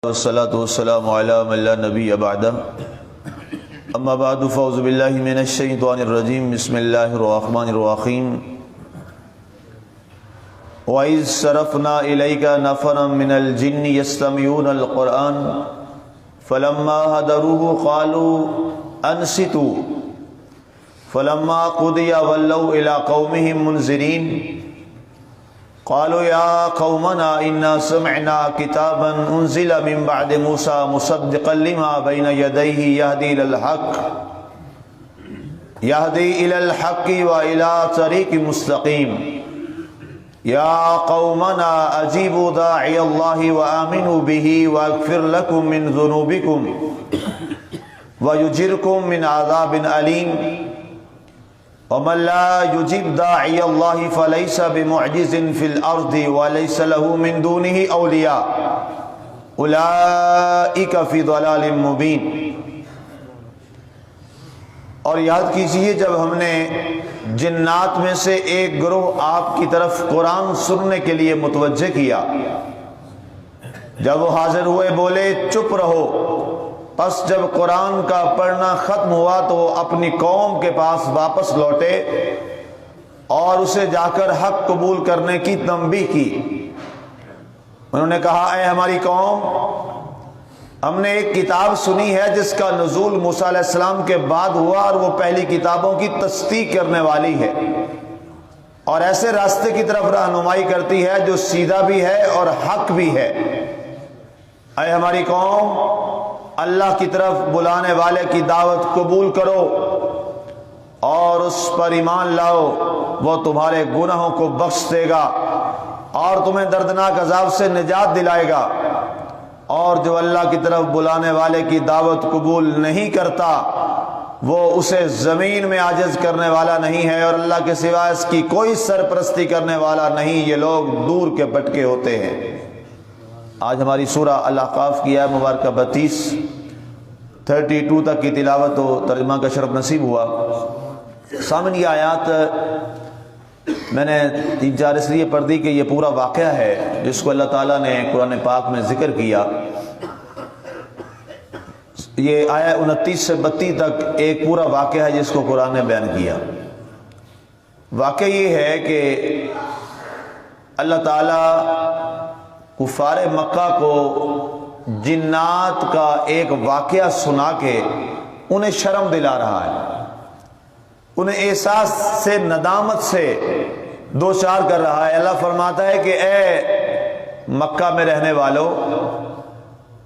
والصلاة والسلام على من لا نبي بعده اما بعد فاعوذ بالله من الشيطان الرجيم بسم الله الرحمن الرحيم وَإِذْ صَرَفْنَا إِلَيْكَ نَفَرًا مِنَ الْجِنِّ يَسْتَمِعُونَ الْقُرْآنَ فَلَمَّا حَضَرُوهُ قَالُوا أَنصِتُوا فَلَمَّا قُضِيَ وَلَّوْا إِلَى قَوْمِهِمْ مُنذِرِينَ قالوا يا قومنا إنا سمعنا كتابا أنزل من بعد موسى مصدقا لما بين يديه يهدي إلى الحق وإلى طريق مستقيم يا قومنا أجيبوا داعي الله وآمنوا به ويغفر لكم من ذنوبكم ويجركم من عذاب أليم ومن لا يجيب داعي الله فليس بمعجز في الأرض وليس له من دونه أولياء أولئك في ضلال مبين۔ اور یاد کیجئے جب ہم نے جنات میں سے ایک گروہ آپ کی طرف قرآن سننے کے لیے متوجہ کیا، جب وہ حاضر ہوئے بولے چپ رہو، پس جب قرآن کا پڑھنا ختم ہوا تو وہ اپنی قوم کے پاس واپس لوٹے اور اسے جا کر حق قبول کرنے کی تنبیہ کی۔ انہوں نے کہا اے ہماری قوم، ہم نے ایک کتاب سنی ہے جس کا نزول موسیٰ علیہ السلام کے بعد ہوا اور وہ پہلی کتابوں کی تصدیق کرنے والی ہے اور ایسے راستے کی طرف رہنمائی کرتی ہے جو سیدھا بھی ہے اور حق بھی ہے۔ اے ہماری قوم، اللہ کی طرف بلانے والے کی دعوت قبول کرو اور اس پر ایمان لاؤ، وہ تمہارے گناہوں کو بخش دے گا اور تمہیں دردناک عذاب سے نجات دلائے گا، اور جو اللہ کی طرف بلانے والے کی دعوت قبول نہیں کرتا وہ اسے زمین میں عاجز کرنے والا نہیں ہے اور اللہ کے سوا اس کی کوئی سرپرستی کرنے والا نہیں۔ یہ لوگ دور کے بھٹکے ہوتے ہیں۔ آج ہماری سورہ الاحقاف کی آیت مبارکہ 32 تک کی تلاوت و ترجمہ کا شرف نصیب ہوا۔ سامنے یہ آیات میں نے 3-4 اس لیے پڑھ دی کہ یہ پورا واقعہ ہے جس کو اللہ تعالیٰ نے قرآن پاک میں ذکر کیا۔ یہ آیت 29 سے 32 تک ایک پورا واقعہ ہے جس کو قرآن نے بیان کیا۔ واقعہ یہ ہے کہ اللہ تعالیٰ کفار مکہ کو جنات کا ایک واقعہ سنا کے انہیں شرم دلا رہا ہے، انہیں احساس سے ندامت سے دوچار کر رہا ہے۔ اللہ فرماتا ہے کہ اے مکہ میں رہنے والوں،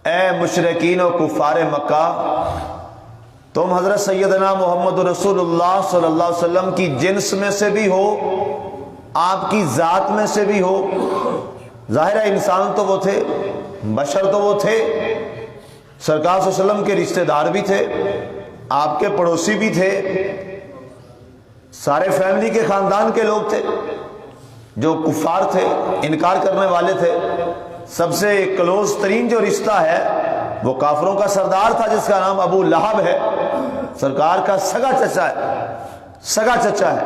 اے مشرکین و کفار مکہ، تم حضرت سیدنا محمد رسول اللہ صلی اللہ علیہ وسلم کی جنس میں سے بھی ہو، آپ کی ذات میں سے بھی ہو۔ ظاہر ہے انسان تو وہ تھے، بشر تو وہ تھے، سرکار صلی اللہ علیہ وسلم کے رشتہ دار بھی تھے، آپ کے پڑوسی بھی تھے، سارے فیملی کے خاندان کے لوگ تھے جو کفار تھے، انکار کرنے والے تھے۔ سب سے کلوز ترین جو رشتہ ہے وہ کافروں کا سردار تھا جس کا نام ابو لہب ہے، سرکار کا سگا چچا ہے۔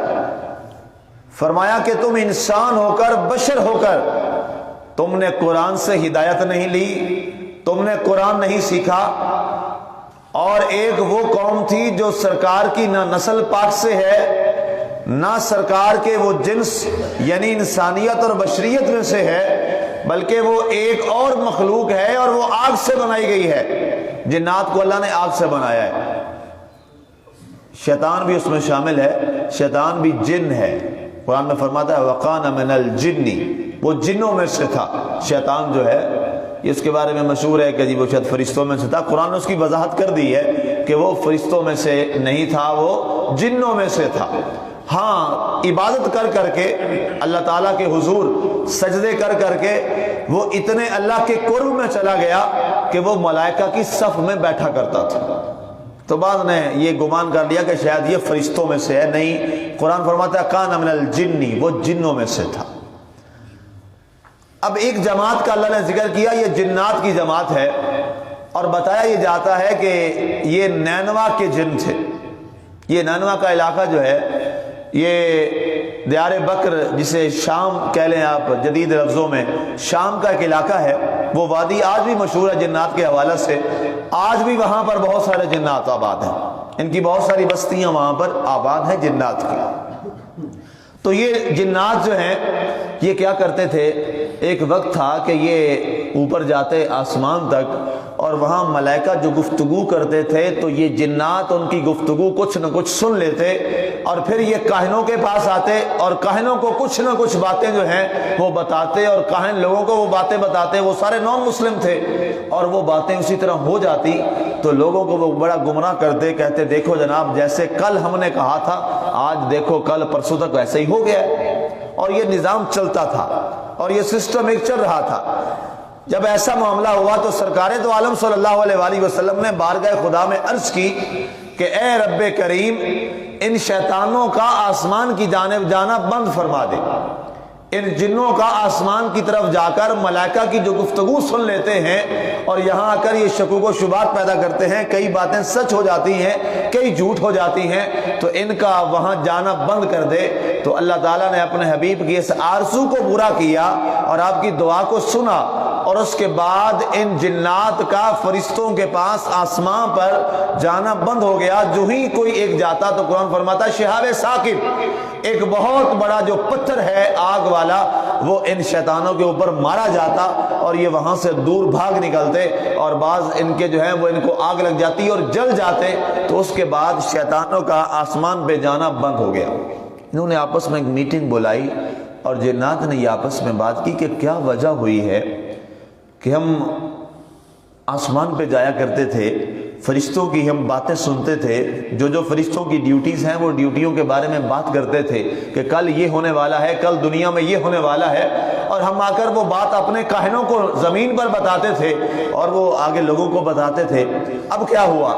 فرمایا کہ تم انسان ہو کر، بشر ہو کر، تم نے قرآن سے ہدایت نہیں لی، تم نے قرآن نہیں سیکھا، اور ایک وہ قوم تھی جو سرکار کی نہ نسل پاک سے ہے نہ سرکار کے وہ جنس یعنی انسانیت اور بشریت میں سے ہے، بلکہ وہ ایک اور مخلوق ہے اور وہ آگ سے بنائی گئی ہے۔ جنات کو اللہ نے آگ سے بنایا ہے، شیطان بھی اس میں شامل ہے، شیطان بھی جن ہے۔ قرآن میں فرماتا ہے وَقَانَ مِنَ الْجِنِّ، وہ جنوں میں سے تھا۔ شیطان جو ہے اس کے بارے میں مشہور ہے کہ وہ شاید فرشتوں میں سے تھا۔ قرآن نے اس کی وضاحت کر دی ہے کہ وہ فرشتوں میں سے نہیں تھا، وہ جنوں میں سے تھا۔ ہاں، عبادت کر کر کے اللہ تعالیٰ کے حضور سجدے کر کر کے وہ اتنے اللہ کے قرب میں چلا گیا کہ وہ ملائکہ کی صف میں بیٹھا کرتا تھا۔ تو بعض نے یہ گمان کر لیا کہ شاید یہ فرشتوں میں سے ہے، نہیں، قرآن فرماتا ہے کان من الجن، وہ جنوں میں سے تھا۔ اب ایک جماعت کا اللہ نے ذکر کیا، یہ جنات کی جماعت ہے، اور بتایا یہ جاتا ہے کہ یہ نینوا کے جن تھے۔ یہ نینوا کا علاقہ جو ہے یہ دیار بکر، جسے شام کہہ لیں آپ جدید لفظوں میں، شام کا ایک علاقہ ہے، وہ وادی آج بھی مشہور ہے جنات کے حوالے سے، آج بھی وہاں پر بہت سارے جنات آباد ہیں، ان کی بہت ساری بستیاں وہاں پر آباد ہیں جنات کی۔ تو یہ جنات جو ہیں یہ کیا کرتے تھے، ایک وقت تھا کہ یہ اوپر جاتے آسمان تک اور وہاں ملائکہ جو گفتگو کرتے تھے تو یہ جنات ان کی گفتگو کچھ نہ کچھ سن لیتے اور پھر یہ کاہنوں کے پاس آتے اور کاہنوں کو کچھ نہ کچھ باتیں جو ہیں وہ بتاتے اور کاہن لوگوں کو وہ باتیں بتاتے، وہ سارے نان مسلم تھے اور وہ باتیں اسی طرح ہو جاتی تو لوگوں کو وہ بڑا گمراہ کرتے، کہتے دیکھو جناب جیسے کل ہم نے کہا تھا آج دیکھو کل پرسوں تک ویسے ہی ہو گیا ہے۔ اور یہ نظام چلتا تھا اور یہ سسٹم ایک چل رہا تھا۔ جب ایسا معاملہ ہوا تو سرکار دو عالم صلی اللہ علیہ وآلہ وسلم نے بارگاہ خدا میں عرض کی کہ اے رب کریم ان شیطانوں کا آسمان کی جانب جانا بند فرما دے، ان جنوں کا آسمان کی طرف جا کر ملائکہ کی جو گفتگو سن لیتے ہیں اور یہاں آ کر یہ شکوک و شبہات پیدا کرتے ہیں، کئی باتیں سچ ہو جاتی ہیں کئی جھوٹ ہو جاتی ہیں، تو ان کا وہاں جانا بند کر دے۔ تو اللہ تعالیٰ نے اپنے حبیب کی اس آرزو کو پورا کیا اور آپ کی دعا کو سنا، اور اس کے بعد ان جنات کا فرشتوں کے پاس آسمان پر جانا بند ہو گیا۔ جو ہی کوئی ایک جاتا تو قرآن فرماتا شہاب ثاقب، ایک بہت بڑا جو پتھر ہے آگ والا، وہ ان شیطانوں کے اوپر مارا جاتا اور یہ وہاں سے دور بھاگ نکلتے اور بعض ان کے جو ہیں وہ ان کو آگ لگ جاتی اور جل جاتے۔ تو اس کے بعد شیطانوں کا آسمان پہ جانا بند ہو گیا۔ انہوں نے آپس میں ایک میٹنگ بلائی اور جنات نے یہ آپس میں بات کی کہ کیا وجہ ہوئی ہے کہ ہم آسمان پہ جایا کرتے تھے، فرشتوں کی ہم باتیں سنتے تھے، جو فرشتوں کی ڈیوٹیز ہیں وہ ڈیوٹیوں کے بارے میں بات کرتے تھے کہ کل یہ ہونے والا ہے، کل دنیا میں یہ ہونے والا ہے، اور ہم آ کر وہ بات اپنے کاہنوں کو زمین پر بتاتے تھے اور وہ آگے لوگوں کو بتاتے تھے۔ اب کیا ہوا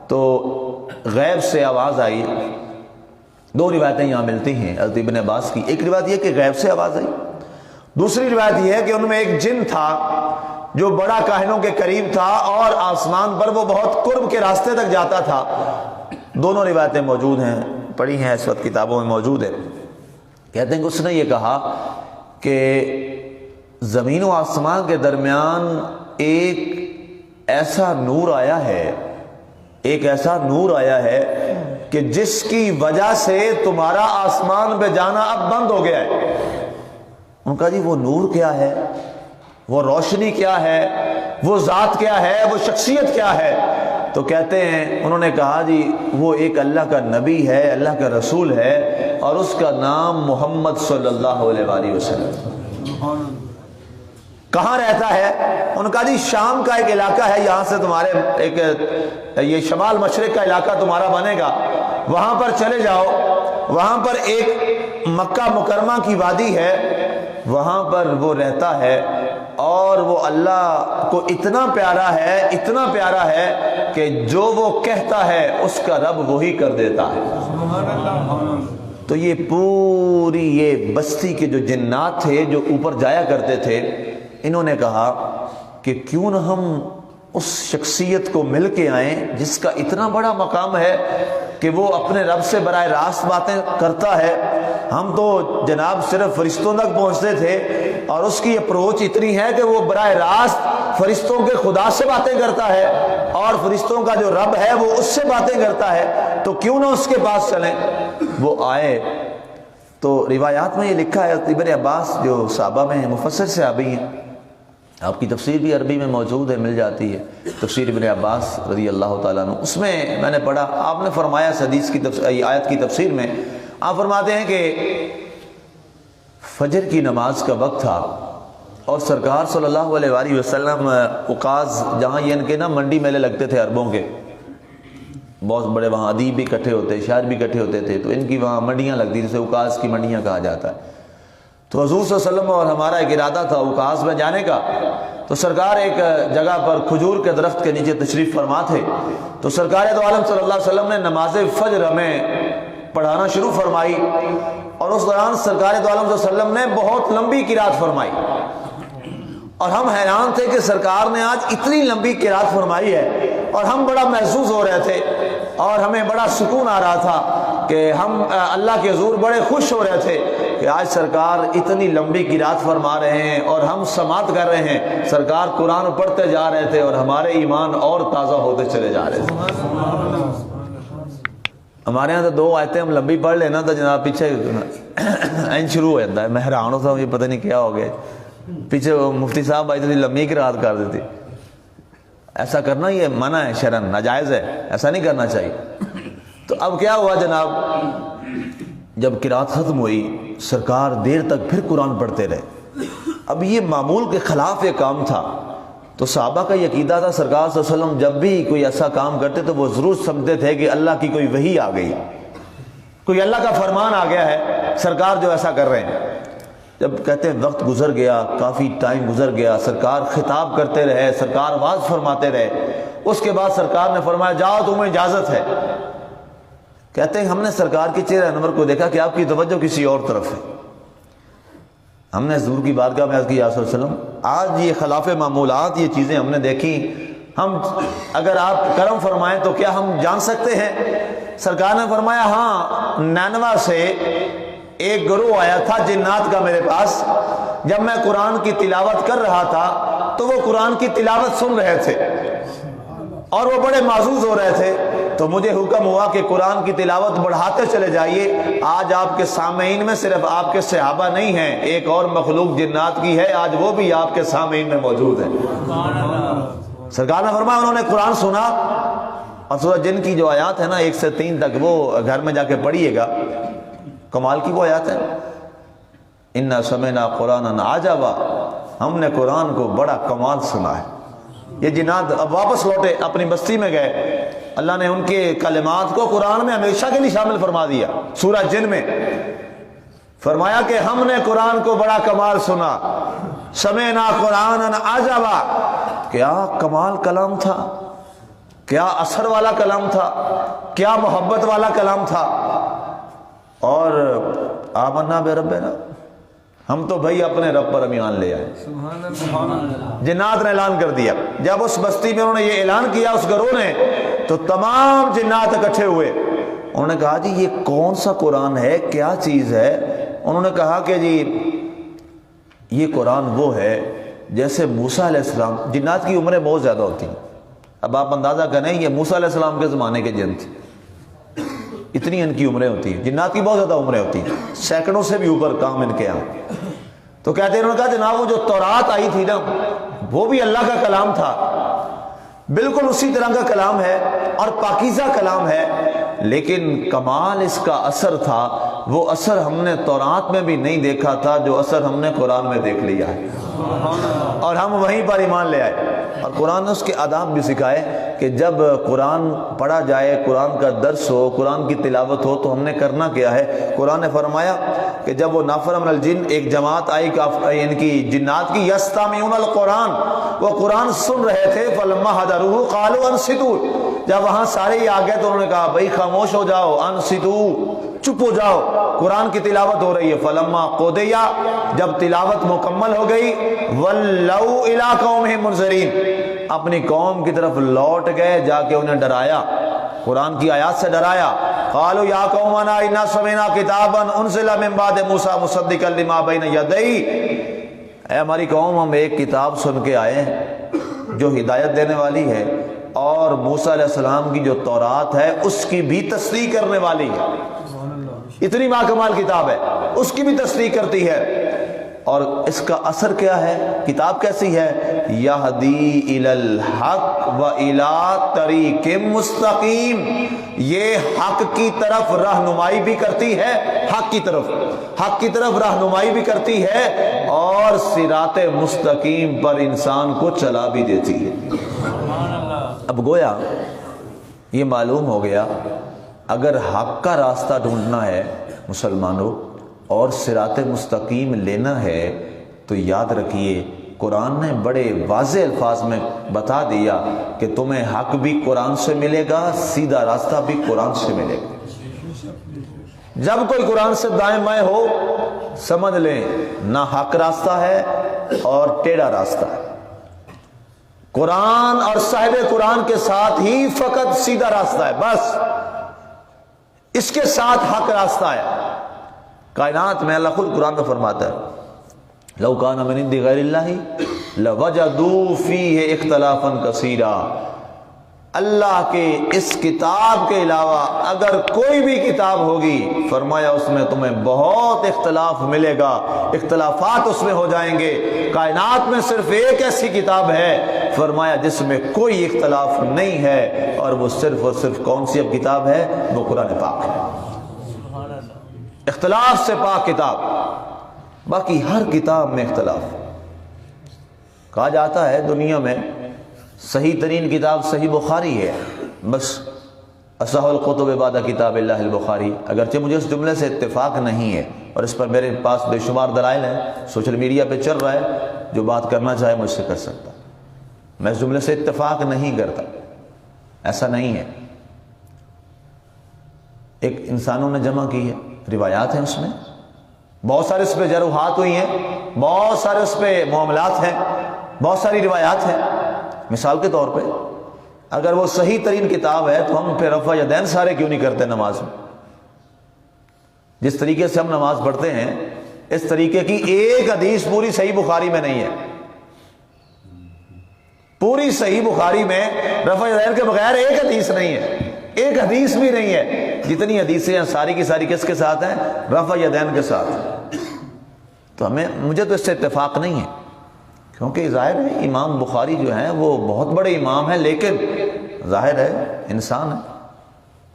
تو غیب سے آواز آئی۔ دو روایتیں یہاں ملتی ہیں حضرت ابن عباس کی، ایک روایت یہ کہ غیب سے آواز آئی، دوسری روایت یہ ہے کہ ان میں ایک جن تھا جو بڑا کاہنوں کے قریب تھا اور آسمان پر وہ بہت قرب کے راستے تک جاتا تھا۔ دونوں روایتیں موجود ہیں، پڑھی ہیں اس وقت کتابوں میں موجود ہے۔ کہتے ہیں کہ اس نے یہ کہا کہ زمین و آسمان کے درمیان ایک ایسا نور آیا ہے، ایک ایسا نور آیا ہے کہ جس کی وجہ سے تمہارا آسمان پہ جانا اب بند ہو گیا ہے۔ ان کا جی وہ نور کیا ہے، وہ روشنی کیا ہے، وہ ذات کیا ہے، وہ شخصیت کیا ہے؟ تو کہتے ہیں انہوں نے کہا جی وہ ایک اللہ کا نبی ہے، اللہ کا رسول ہے اور اس کا نام محمد صلی اللہ علیہ وآلہ وسلم۔ کہاں رہتا ہے؟ ان کا جی شام کا ایک علاقہ ہے، یہاں سے تمہارے ایک یہ شمال مشرق کا علاقہ تمہارا بنے گا، وہاں پر چلے جاؤ، وہاں پر ایک مکہ مکرمہ کی وادی ہے، وہاں پر وہ رہتا ہے اور وہ اللہ کو اتنا پیارا ہے، اتنا پیارا ہے کہ جو وہ کہتا ہے اس کا رب وہی کر دیتا ہے۔ تو یہ پوری یہ بستی کے جو جنات تھے جو اوپر جایا کرتے تھے، انہوں نے کہا کہ کیوں نہ ہم اس شخصیت کو مل کے آئیں جس کا اتنا بڑا مقام ہے کہ وہ اپنے رب سے براہ راست باتیں کرتا ہے۔ ہم تو جناب صرف فرشتوں تک پہنچتے تھے اور اس کی اپروچ اتنی ہے کہ وہ براہ راست فرشتوں کے خدا سے باتیں کرتا ہے اور فرشتوں کا جو رب ہے وہ اس سے باتیں کرتا ہے، تو کیوں نہ اس کے پاس چلیں۔ وہ آئے تو روایات میں یہ لکھا ہے، ابن عباس جو صحابہ میں ہیں، مفسر صحابی ہیں، آپ کی تفسیر بھی عربی میں موجود ہے، مل جاتی ہے تفسیر ابن عباس رضی اللہ تعالیٰ عنہ، اس میں میں نے پڑھا، آپ نے فرمایا حدیث کی آیت کی تفسیر میں آپ فرماتے ہیں کہ فجر کی نماز کا وقت تھا اور سرکار صلی اللہ علیہ وآلہ وسلم اوقاز، جہاں یہ ان کے نا منڈی میلے لگتے تھے عربوں کے، بہت بڑے وہاں ادیب بھی اکٹھے ہوتے، شاعر بھی اکٹھے ہوتے تھے، تو ان کی وہاں منڈیاں لگتی جسے اوقاز کی منڈیاں کہا جاتا ہے۔ تو حضور صلی اللہ علیہ وسلم اور ہمارا ایک ارادہ تھا اوقاز میں جانے کا، تو سرکار ایک جگہ پر کھجور کے درخت کے نیچے تشریف فرما تھے، تو سرکار دو عالم صلی اللہ علیہ وسلم نے نماز فجر ہمیں پڑھانا شروع فرمائی اور اس دوران سرکار دو عالم صلی اللہ علیہ وسلم نے بہت لمبی قرات فرمائی اور ہم حیران تھے کہ سرکار نے آج اتنی لمبی قرات فرمائی ہے، اور ہم بڑا محظوظ ہو رہے تھے اور ہمیں بڑا سکون آ رہا تھا کہ ہم اللہ کے حضور بڑے خوش ہو رہے تھے کہ آج سرکار اتنی لمبی قرات فرما رہے ہیں اور ہم سماعت کر رہے ہیں، سرکار قرآن پڑھتے جا رہے تھے اور ہمارے ایمان اور تازہ ہوتے چلے جا رہے تھے۔ ہمارے یہاں تو 2 آیتیں ہم لمبی پڑھ لینا تو جناب پیچھے این شروع ہو جاتا ہے، میں حیران ہوتا ہوں یہ پتہ نہیں کیا ہو گیا، پیچھے مفتی صاحب آئی تھی لمبی قرات کر دیتی۔ ایسا کرنا یہ منع ہے، شرعن ناجائز ہے، ایسا نہیں کرنا چاہیے۔ تو اب کیا ہوا جناب، جب قرات ختم ہوئی سرکار دیر تک پھر قرآن پڑھتے رہے۔ اب یہ معمول کے خلاف یہ کام تھا، تو صحابہ کا یہ عقیدہ تھا سرکار صلی اللہ علیہ وسلم جب بھی کوئی ایسا کام کرتے تو وہ ضرور سمجھتے تھے کہ اللہ کی کوئی وحی آ گئی، کوئی اللہ کا فرمان آ گیا ہے، سرکار جو ایسا کر رہے ہیں۔ جب کہتے ہیں وقت گزر گیا، کافی ٹائم گزر گیا، سرکار خطاب کرتے رہے، سرکار واعظ فرماتے رہے، اس کے بعد سرکار نے فرمایا جاؤ تمہیں اجازت ہے۔ کہتے ہیں ہم نے سرکار کے چہرے انور کو دیکھا کہ آپ کی توجہ کسی اور طرف ہے۔ ہم نے حضور کی بارگاہ میں عرض کی یا رسول اللہ صلی اللہ علیہ وسلم آج یہ خلاف معمولات یہ چیزیں ہم نے دیکھی، ہم اگر آپ کرم فرمائیں تو کیا ہم جان سکتے ہیں؟ سرکار نے فرمایا ہاں، 99 سے ایک گروہ آیا تھا جنات کا میرے پاس، جب میں قرآن کی تلاوت کر رہا تھا تو وہ قرآن کی تلاوت سن رہے تھے اور وہ بڑے معزوز ہو رہے تھے، تو مجھے حکم ہوا کہ قرآن کی تلاوت بڑھاتے چلے جائیے۔ آج آپ کے سامعین میں صرف آپ کے صحابہ نہیں ہیں، ایک اور مخلوق جنات کی ہے، آج وہ بھی آپ کے سامعین میں موجود ہے۔ سرکار نے فرمایا انہوں نے قرآن سنا، اور سورہ جن کی جو آیات ہے نا 1 سے 3 تک وہ گھر میں جا کے پڑھیے گا، کمال کی وہ آیات ہے۔ اِنَّا سَمِعْنَا قُرْآنًا عَجَبًا، ہم نے قرآن کو بڑا کمال سنا ہے۔ یہ جنات اب واپس لوٹے، اپنی بستی میں گئے، اللہ نے ان کے کلمات کو قرآن میں ہمیشہ کے لیے شامل فرما دیا۔ سورہ جن میں فرمایا کہ ہم نے قرآن کو بڑا کمال سنا، سمعنا قرآنًا عجبا، کیا کمال کلام تھا، کیا اثر والا کلام تھا، کیا محبت والا کلام تھا۔ اور آمنا بربنا، ہم تو بھائی اپنے رب پر ایمان لے آئے۔ جنات نے اعلان کر دیا، جب اس بستی میں انہوں نے یہ اعلان کیا اس گروہ نے، تو تمام جنات اکٹھے ہوئے، انہوں نے کہا جی یہ کون سا قرآن ہے، کیا چیز ہے؟ انہوں نے کہا کہ جی یہ قرآن وہ ہے جیسے موسیٰ علیہ السلام، جنات کی عمریں بہت زیادہ ہوتی ہیں، اب آپ اندازہ کریں یہ موسیٰ علیہ السلام کے زمانے کے جن تھے، اتنی ان کی عمریں ہوتی ہیں، جنات کی بہت زیادہ عمریں ہوتی ہیں، سینکڑوں سے بھی اوپر کام ان کے یہاں۔ تو کہتے ہیں انہوں نے کہا جناب وہ جو تورات آئی تھی نا وہ بھی اللہ کا کلام تھا، بالکل اسی طرح کا کلام ہے اور پاکیزہ کلام ہے، لیکن کمال اس کا اثر تھا، وہ اثر ہم نے تورات میں بھی نہیں دیکھا تھا جو اثر ہم نے قرآن میں دیکھ لیا ہے، اور ہم وہیں پر ایمان لے آئے۔ اور قرآن نے اس کے آداب بھی سکھائے کہ جب قرآن پڑھا جائے، قرآن کا درس ہو، قرآن کی تلاوت ہو تو ہم نے کرنا کیا ہے۔ قرآن نے فرمایا کہ جب وہ نفر من الجن، ایک جماعت آئی ان کی جنات کی، یستمعون القرآن، وہ قرآن سن رہے تھے، فلما حضروہ قالوا انصتوا، جب وہاں سارے ہی آ گئے تو انہوں نے کہا بھائی خاموش ہو جاؤ، انصتوا، چپ ہو جاؤ، قرآن کی تلاوت ہو رہی ہے۔ فلما قضی، جب تلاوت مکمل ہو گئی، ولوا الی قومہم منذرین، اپنی قوم کی طرف لوٹ گئے، جا کے انہیں ڈرایا، قرآن کی آیات سے ڈرایا۔ قالوا یا قومنا انا سمعنا کتابا انزل من بعد موسیٰ مصدقا لما بین یدیہ، اے ہماری قوم ہم ایک کتاب سن کے آئے ہیں جو ہدایت دینے والی ہے، اور موسیٰ علیہ السلام کی جو تورات ہے اس کی بھی تصدیق کرنے والی ہے، اتنی باکمال کتاب ہے، اس کی بھی تصدیق کرتی ہے۔ اور اس کا اثر کیا ہے، کتاب کیسی ہے؟ یہدی الی الحق و الی طریق مستقیم، یہ حق کی طرف رہنمائی بھی کرتی ہے، حق کی طرف رہنمائی بھی کرتی ہے، اور صراط مستقیم پر انسان کو چلا بھی دیتی ہے۔ اب گویا یہ معلوم ہو گیا اگر حق کا راستہ ڈھونڈنا ہے مسلمانوں اور صراط مستقیم لینا ہے تو یاد رکھیے قرآن نے بڑے واضح الفاظ میں بتا دیا کہ تمہیں حق بھی قرآن سے ملے گا، سیدھا راستہ بھی قرآن سے ملے گا۔ جب کوئی قرآن سے دائیں بائیں ہو سمجھ لیں نہ حق راستہ ہے اور ٹیڑھا راستہ ہے، قرآن اور صاحب قرآن کے ساتھ ہی فقط سیدھا راستہ ہے، بس اس کے ساتھ حق راستہ ہے۔ کائنات میں اللہ خود قرآن میں فرماتا ہے لو کان من عند غیر اللہ لوجدوا فیہ اختلافا کثیرا، اللہ کے اس کتاب کے علاوہ اگر کوئی بھی کتاب ہوگی فرمایا اس میں تمہیں بہت اختلاف ملے گا، اختلافات اس میں ہو جائیں گے۔ کائنات میں صرف ایک ایسی کتاب ہے فرمایا جس میں کوئی اختلاف نہیں ہے، اور وہ صرف اور صرف کون سی اب کتاب ہے؟ وہ قرآن پاک ہے، اختلاف سے پاک کتاب۔ باقی ہر کتاب میں اختلاف۔ کہا جاتا ہے دنیا میں صحیح ترین کتاب صحیح بخاری ہے، بس اصح الکتب بعد کتاب اللہ البخاری۔ اگرچہ مجھے اس جملے سے اتفاق نہیں ہے، اور اس پر میرے پاس بے شمار دلائل ہیں، سوشل میڈیا پہ چل رہا ہے، جو بات کرنا چاہے مجھ سے کر سکتا۔ میں اس جملے سے اتفاق نہیں کرتا، ایسا نہیں ہے۔ ایک انسانوں نے جمع کی ہے، روایات ہیں اس میں، بہت سارے اس پہ جروحات ہوئی ہیں، بہت سارے اس پہ معاملات ہیں، بہت ساری روایات ہیں۔ مثال کے طور پہ اگر وہ صحیح ترین کتاب ہے تو ہم پھر رفع یدین سارے کیوں نہیں کرتے نماز میں؟ جس طریقے سے ہم نماز پڑھتے ہیں اس طریقے کی ایک حدیث پوری صحیح بخاری میں نہیں ہے۔ پوری صحیح بخاری میں رفع یدین کے بغیر ایک حدیث نہیں ہے، ایک حدیث بھی نہیں ہے۔ جتنی حدیثیں ہیں ساری کی ساری کس کے ساتھ ہیں؟ رفع یدین کے ساتھ۔ تو مجھے تو اس سے اتفاق نہیں ہے، کیونکہ ظاہر ہے امام بخاری جو ہیں وہ بہت بڑے امام ہیں، لیکن ظاہر ہے انسان ہے۔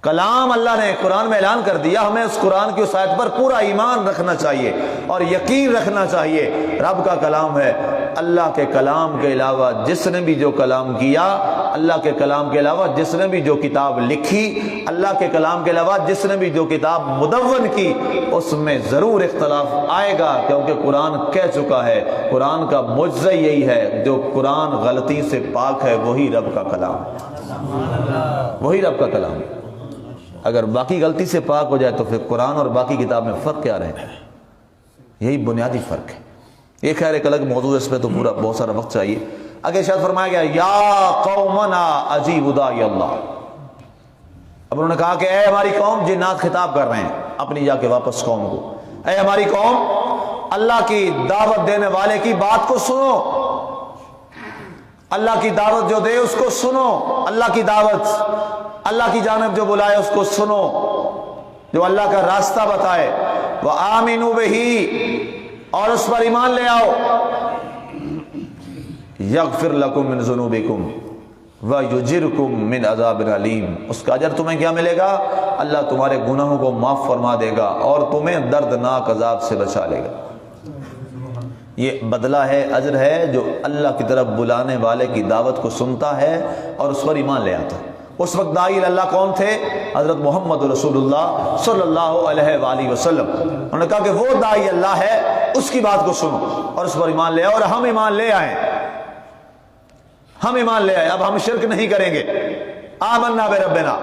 کلام اللہ نے قرآن میں اعلان کر دیا، ہمیں اس قرآن کی اس آیت پر پورا ایمان رکھنا چاہیے اور یقین رکھنا چاہیے۔ رب کا کلام ہے، اللہ کے کلام کے علاوہ جس نے بھی جو کلام کیا، اللہ کے کلام کے علاوہ جس نے بھی جو کتاب لکھی، اللہ کے کلام کے علاوہ جس نے بھی جو کتاب مدون کی، اس میں ضرور اختلاف آئے گا، کیونکہ قرآن کہہ چکا ہے۔ قرآن کا معجزہ یہی ہے، جو قرآن غلطی سے پاک ہے وہی رب کا کلام ہے، وہی رب کا کلام ہے۔ اگر باقی غلطی سے پاک ہو جائے تو پھر قرآن اور باقی کتاب میں فرق کیا رہے؟ یہی بنیادی فرق ہے۔ یہ خیر ایک الگ موضوع ہے، اس پہ تو پورا بہت سارا وقت چاہیے۔ آگے شاید فرمایا گیا یا قومنا اجیبوا داعی اللہ۔ اب انہوں نے کہا کہ اے ہماری قوم، جنات خطاب کر رہے ہیں اپنی جا کے واپس قوم کو، اے ہماری قوم اللہ کی دعوت دینے والے کی بات کو سنو، اللہ کی دعوت جو دے اس کو سنو، اللہ کی دعوت، اللہ کی جانب جو بلائے اس کو سنو، جو اللہ کا راستہ بتائے۔ وآمنوا بہ، اور اس پر ایمان لے آؤ۔ یغفر لکم من ذنوبکم ویجرکم من عذاب علیم، اس کا اجر تمہیں کیا ملے گا؟ اللہ تمہارے گناہوں کو معاف فرما دے گا اور تمہیں دردناک عذاب سے بچا لے گا۔ یہ بدلہ ہے، اجر ہے، جو اللہ کی طرف بلانے والے کی دعوت کو سنتا ہے اور اس پر ایمان لے آتا ہے۔ اس وقت داعی اللہ کون تھے؟ حضرت محمد رسول اللہ صلی اللہ علیہ وآلہ وسلم۔ انہوں نے کہا کہ وہ داعی اللہ ہے، اس کی بات کو سنو اور اس پر ایمان لے آؤ، اور ہم ایمان لے آئیں، ہم ایمان لے آئے۔ اب ہم شرک نہیں کریں گے۔ آمنا بربنا،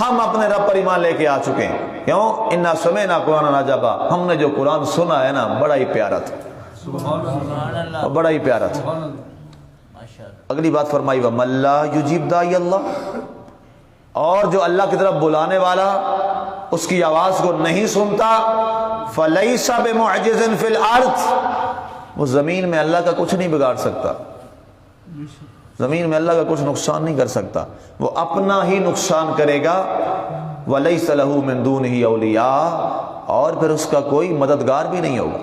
ہم اپنے رب پر ایمان لے کے آ چکے ہیں۔ کیوں؟ انا سمعنا قرآن عجبا، ہم نے جو قرآن سنا ہے نا بڑا ہی پیارا تھا، بڑا ہی پیارا تھا۔ اگلی بات فرمائی وَمَن لَّا يُجِيبُ دَاعِيَ اللَّهِ، اور جو اللہ کی طرف بلانے والا اس کی آواز کو نہیں سنتا، فَلَيْسَ بِمُعْجِزٍ فِي الْأَرْضِ، وہ زمین میں اللہ کا کچھ نہیں بگاڑ سکتا، زمین میں اللہ کا کچھ نقصان نہیں کر سکتا، وہ اپنا ہی نقصان کرے گا۔ وَلَيْسَ لَهُ مِن دُونِهِ أَوْلِيَاءُ، اور پھر اس کا کوئی مددگار بھی نہیں ہوگا۔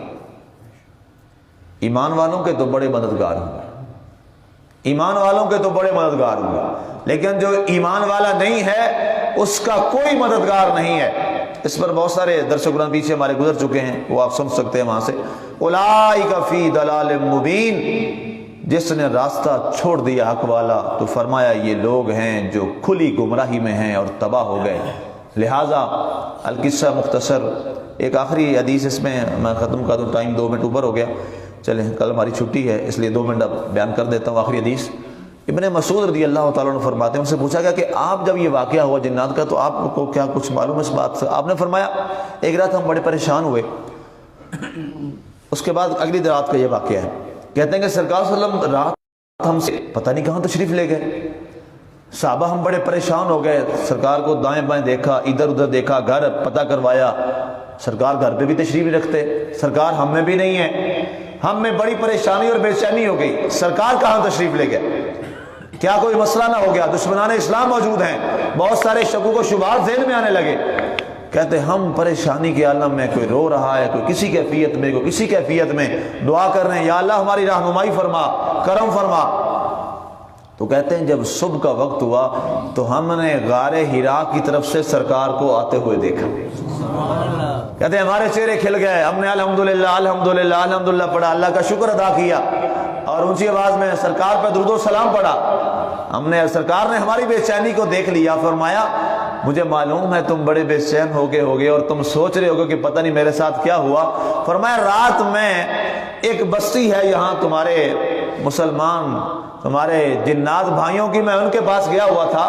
ایمان والوں کے تو بڑے مددگار ہوں گے، ایمان والوں کے تو بڑے مددگار ہوں گے، لیکن جو ایمان والا نہیں ہے اس کا کوئی مددگار نہیں ہے۔ اس پر بہت سارے درس قرآن پیچھے ہمارے گزر چکے ہیں، وہ آپ سن سکتے ہیں وہاں سے۔ اولئک فی ضلال مبین، جس نے راستہ چھوڑ دیا حق والا تو فرمایا یہ لوگ ہیں جو کھلی گمراہی میں ہیں اور تباہ ہو گئے۔ لہٰذا القصہ مختصر، ایک آخری حدیث اس میں میں ختم کر دوں، ٹائم 2 منٹ اوپر ہو گیا، چلیں کل ہماری چھٹی ہے اس لیے 2 منٹ اب بیان کر دیتا ہوں۔ آخری حدیث ابن مسعود رضی اللہ تعالیٰ عنہ فرماتے ہیں، ان سے پوچھا گیا کہ آپ جب یہ واقعہ ہوا جنات کا تو آپ کو کیا کچھ معلوم ہے اس بات سے؟ آپ نے فرمایا ایک رات ہم بڑے پریشان ہوئے، اس کے بعد اگلی رات کا یہ واقعہ ہے۔ کہتے ہیں کہ سرکار صلی اللہ علیہ وسلم رات ہم سے پتہ نہیں کہاں تشریف لے گئے، صحابہ ہم بڑے پریشان ہو گئے، سرکار کو دائیں بائیں دیکھا، ادھر ادھر دیکھا، گھر پتہ کروایا، سرکار گھر پہ بھی تشریف نہیں رکھتے، سرکار ہم میں بھی نہیں ہے، ہم میں بڑی پریشانی اور بے چینی ہو گئی، سرکار کہاں تشریف لے گئے؟ کیا کوئی مسئلہ نہ ہو گیا؟ دشمنان اسلام موجود ہیں، بہت سارے شکوک و شبہات ذہن میں آنے لگے۔ کہتے ہم پریشانی کے عالم میں، کوئی رو رہا ہے، کوئی کسی کیفیت میں، کوئی کسی کیفیت میں، دعا کر رہے ہیں یا اللہ ہماری رہنمائی فرما، کرم فرما۔ تو کہتے ہیں جب صبح کا وقت ہوا تو ہم نے غار حرا کی طرف سے سرکار کو آتے ہوئے دیکھا۔ کہتے ہیں ہمارے چہرے کھل گئے، ہم نے الحمدللہ الحمدللہ الحمدللہ پڑھا، اللہ کا شکر ادا کیا اور اونچی آواز میں سرکار پہ درود و سلام پڑھا۔ ہم نے، سرکار نے ہماری بے چینی کو دیکھ لیا، فرمایا مجھے معلوم ہے تم بڑے بے چین ہوگے اور تم سوچ رہے ہوگے کہ پتہ نہیں میرے ساتھ کیا ہوا۔ فرمایا رات میں ایک بستی ہے یہاں تمہارے مسلمان، تمہارے جنات بھائیوں کی، میں ان کے پاس گیا ہوا تھا،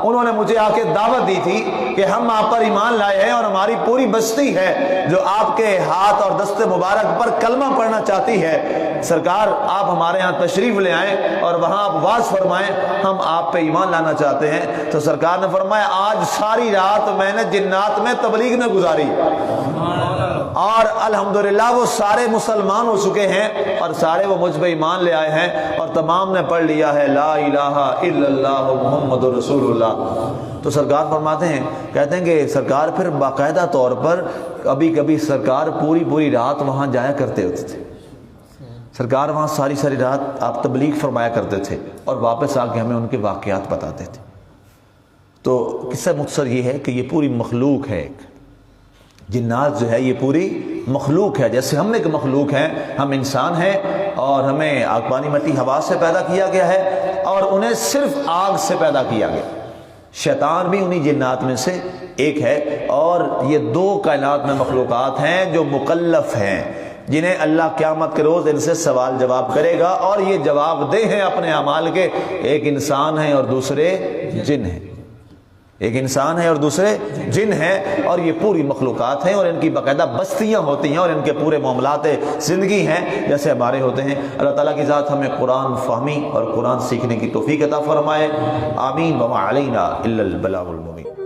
انہوں نے مجھے آ کے دعوت دی تھی کہ ہم آپ پر ایمان لائے ہیں اور ہماری پوری بستی ہے جو آپ کے ہاتھ اور دست مبارک پر کلمہ پڑھنا چاہتی ہے، سرکار آپ ہمارے ہاں تشریف لے آئیں اور وہاں آپ واز فرمائیں، ہم آپ پہ ایمان لانا چاہتے ہیں۔ تو سرکار نے فرمایا آج ساری رات میں نے جنات میں تبلیغ میں گزاری اور الحمدللہ وہ سارے مسلمان ہو چکے ہیں اور سارے وہ مجھ پہ ایمان لے آئے ہیں اور تمام نے پڑھ لیا ہے لا الہ الا اللہ محمد رسول اللہ۔ تو سرکار فرماتے ہیں، کہتے ہیں کہ سرکار پھر باقاعدہ طور پر کبھی کبھی سرکار پوری رات وہاں جایا کرتے ہوتے تھے، سرکار وہاں ساری رات آپ تبلیغ فرمایا کرتے تھے اور واپس آ کے ہمیں ان کے واقعات بتاتے تھے۔ تو قصہ مختصر یہ ہے کہ یہ پوری مخلوق ہے، ایک جنات جو ہے یہ پوری مخلوق ہے، جیسے ہم ایک مخلوق ہیں، ہم انسان ہیں اور ہمیں آگ پانی مٹی ہوا سے پیدا کیا گیا ہے اور انہیں صرف آگ سے پیدا کیا گیا۔ شیطان بھی انہی جنات میں سے ایک ہے اور یہ دو کائنات میں مخلوقات ہیں جو مکلف ہیں، جنہیں اللہ قیامت کے روز ان سے سوال جواب کرے گا اور یہ جواب دہ ہیں اپنے اعمال کے۔ ایک انسان ہے اور دوسرے جن ہیں، ایک انسان ہے اور دوسرے جن ہیں، اور یہ پوری مخلوقات ہیں اور ان کی باقاعدہ بستیاں ہوتی ہیں اور ان کے پورے معاملات زندگی ہیں جیسے ہمارے ہوتے ہیں۔ اللہ تعالیٰ کی ذات ہمیں قرآن فہمی اور قرآن سیکھنے کی توفیق عطا فرمائے، آمین۔ وما علینا الا البلاغ المبین۔